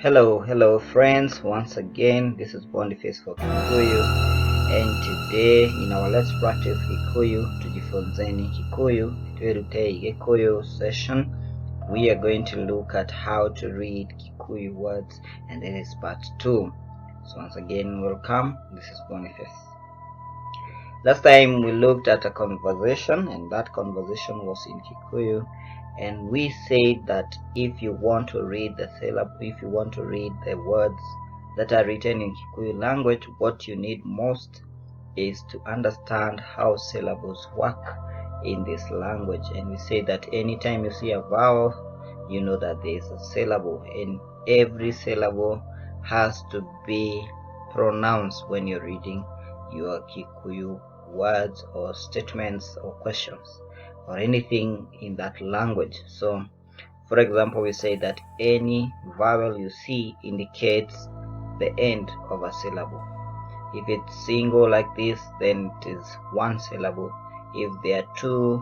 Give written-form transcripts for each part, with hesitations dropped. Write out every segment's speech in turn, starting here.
Hello friends, once again this is Boniface for Kikuyu, and today in our Let's Practice Kikuyu tujifunzeni Kikuyu tuerutei Kikuyu session, we are going to look at how to read Kikuyu words, and this is part 2. So once again, welcome, this is Boniface. Last time we looked at a conversation, and that conversation was in Kikuyu, and we said that if you want to read the syllable, if you want to read the words that are written in Kikuyu language, what you need most is to understand how syllables work in this language. And we say that anytime you see a vowel, you know that there is a syllable, and every syllable has to be pronounced when you're reading your Kikuyu words or statements or questions or anything in that language. So for example, we say that any vowel you see indicates the end of a syllable. If it's single like this, then it is one syllable. If there are two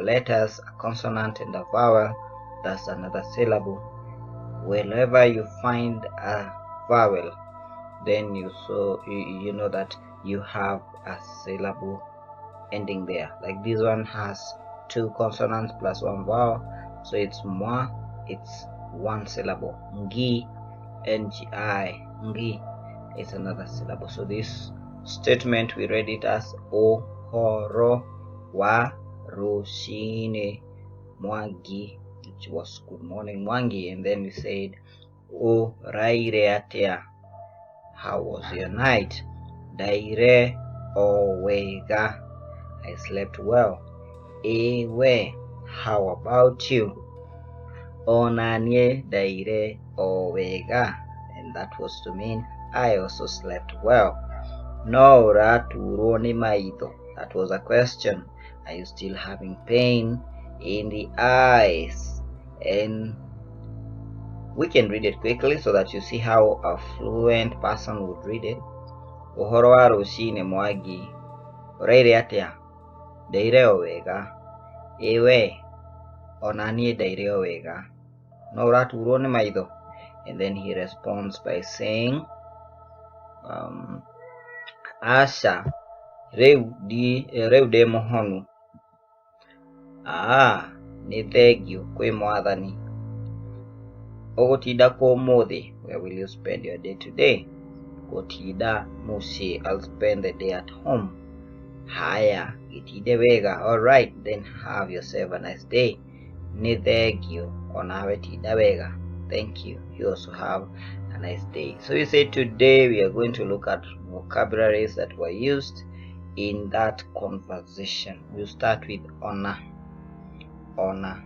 letters, a consonant and a vowel, that's another syllable. Wherever you find a vowel, then you know that you have a syllable ending there. Like this one has two consonants plus one vowel, so it's mwa, it's one syllable. Ngi, ngi, ngi is another syllable. So this statement, we read it as ũhoro wa rũci-inĩ Mwangi, which was good morning Mwangi, and then we said ũraire atĩa, how was your night? Ndaire wega, I slept well. Ewe, how about you? Onanie ndaire wega, and that was to mean I also slept well. No ũraturũo nĩ maitho, that was a question. Are you still having pain in the eyes? And we can read it quickly so that you see how a fluent person would read it. Ũhoro wa rũci-inĩ Mwangi, ũraire atĩa? Ndaire wega. Ewe, onanie ndaire wega. No ũraturũo nĩ maitho? And then he responds by saying, Asha, rĩu ndĩ mũhonu. Nĩ thengiũ kwĩ Mwathani. Ũgũtinda kũ ũmũthĩ? Where will you spend your day today? Ngũtinda mũciĩ, I'll spend the day at home. Haya, gĩtinde wega. Alright, then have yourself a nice day. Nĩ thengiũ, onawe tinda wega. Thank you. You also have a nice day. So you say today we are going to look at vocabularies that were used in that conversation. We'll start with honor. Honor.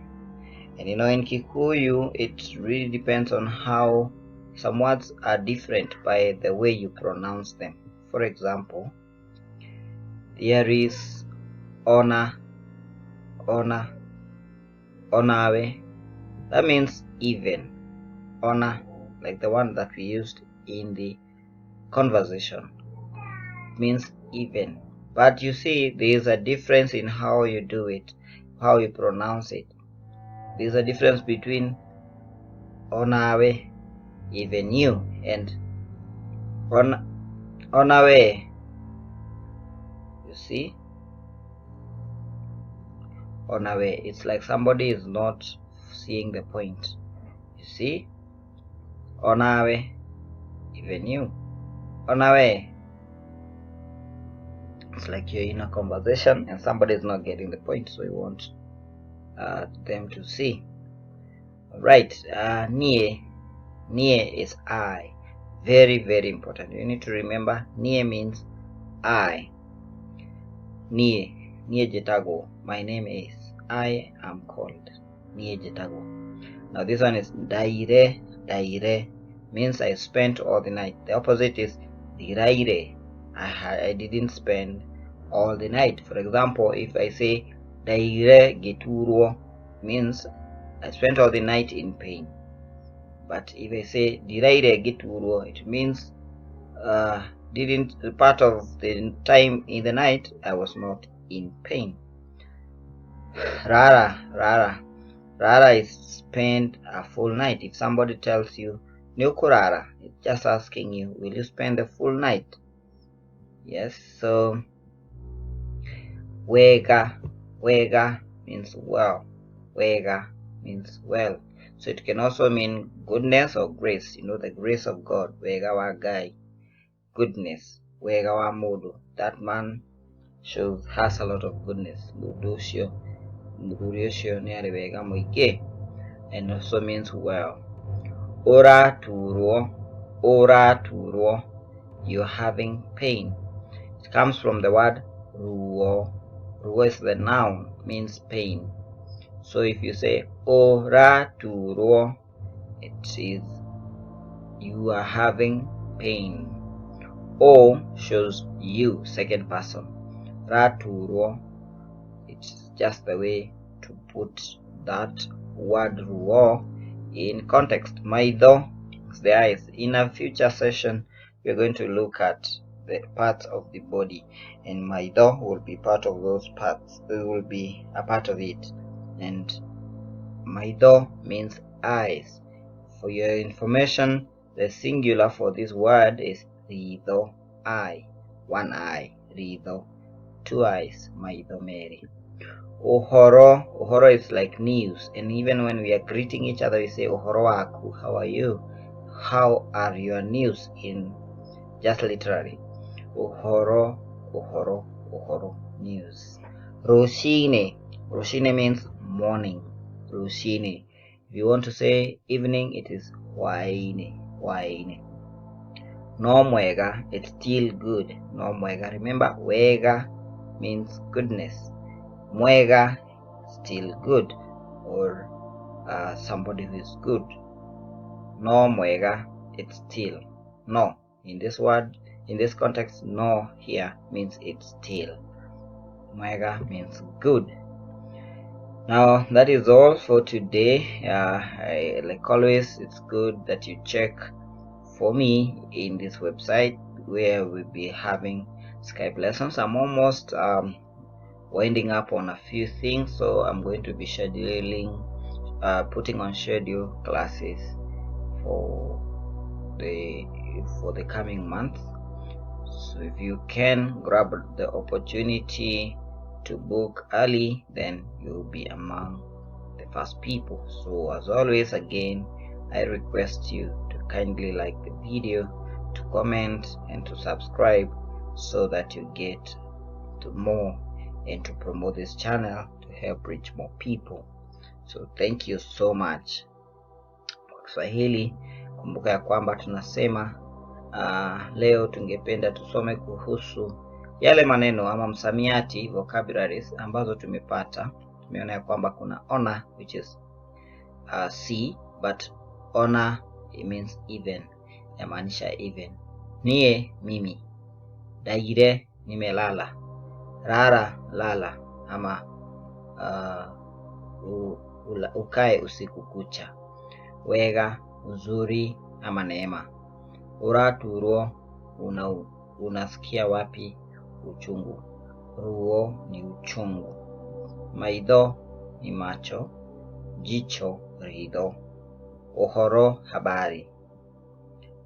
And you know, in Kikuyu, it really depends on how some words are different by the way you pronounce them. For example, there is honor, onawe. That means even. Honor, like the one that we used in the conversation, means even. But you see, there is a difference in how you do it, how you pronounce it. There is a difference between onawe, even you, and onawe. You see, onawe, it's like somebody is not seeing the point. You see, onawe, even you. Onawe, it's like you're in a conversation and somebody is not getting the point, so you want them to see. Right, nie is I. Very, very important. You need to remember, nie means I. Nie jetago. My name is. I am called. Nie jetago. Now this one is ndaire. Ndaire means I spent all the night. The opposite is ndiraire. I didn't spend all the night. For example, if I say ndaire gĩturũo, means I spent all the night in pain. But if I say ndiraire gĩturũo, it means part of the time in the night I was not in pain. Rara is spend a full night. If somebody tells you Ni ukurara. It's just asking you, will you spend the full night? Yes, so wega means well. Wega means well. So it can also mean goodness or grace. You know, the grace of God. Wega wa guy. Goodness. Wega wa modo. That man has a lot of goodness. And also means well. Ũraturũo. You're having pain. It comes from the word ruo. Ruo is the noun, means pain. So if you say ũraturũo, it is you are having pain. O shows you, second person. Raturũo, it's just the way to put that word ruo in context. Maitho is the eyes. In a future session, we are going to look at the parts of the body, and maitho will be part of those parts. It will be a part of it. And maitho means eyes. For your information, the singular for this word is ritho, eye. One eye, ritho. Two eyes, maitho meri. Ũhoro is like news, and even when we are greeting each other, we say ũhoro waku, how are you? How are your news, in just literally. Ũhoro, news. Rũci-inĩ means morning. Rũci-inĩ. If you want to say evening, it is hwaĩ-inĩ. No mwega, it's still good. No mwega. Remember, wega means goodness. Mwega, still good, or somebody who is good. No mwega, it's still. No, in this word, in this context, no here means it's still. Mwega means good. Now that is all for today. Like always, it's good that you check for me in this website where we'll be having Skype lessons. I'm almost winding up on a few things, so I'm going to be scheduling, putting on schedule classes for the coming month. So if you can grab the opportunity to book early, then you'll be among the first people. So as always, again, I request you to kindly like the video, to comment, and to subscribe so that you get to more and to promote this channel to help reach more people. So thank you so much. Kwa Kiswahili, kumbuka ya kwamba tunasema leo tungependa tusome kuhusu yale maneno ama msamiati, vocabularies ambazo tumepata. Tumeona ya kwamba kuna honor, which is see, but honor, it means even, yamaanisha even. Nie, mimi. Ndaire, nimelala. Rara, lala, ama ukae usiku kucha. Wega, uzuri ama neema. Ũraturũo, unasikia wapi uchungu. Ruo ni uchungu. Maitho ni macho. Jicho, ritho. Ũhoro, habari.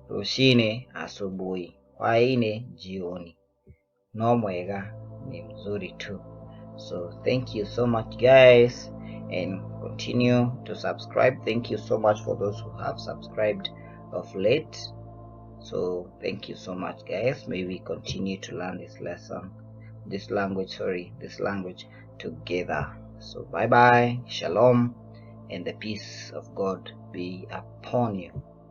Rũci-inĩ, asubuhi. Hwaĩ-inĩ, jioni. No mwega ni mzuri tu. So thank you so much, guys, and continue to subscribe. Thank you so much for those who have subscribed of late. So thank you so much, guys. May we continue to learn this language together. So bye bye, shalom, and the peace of God be upon you.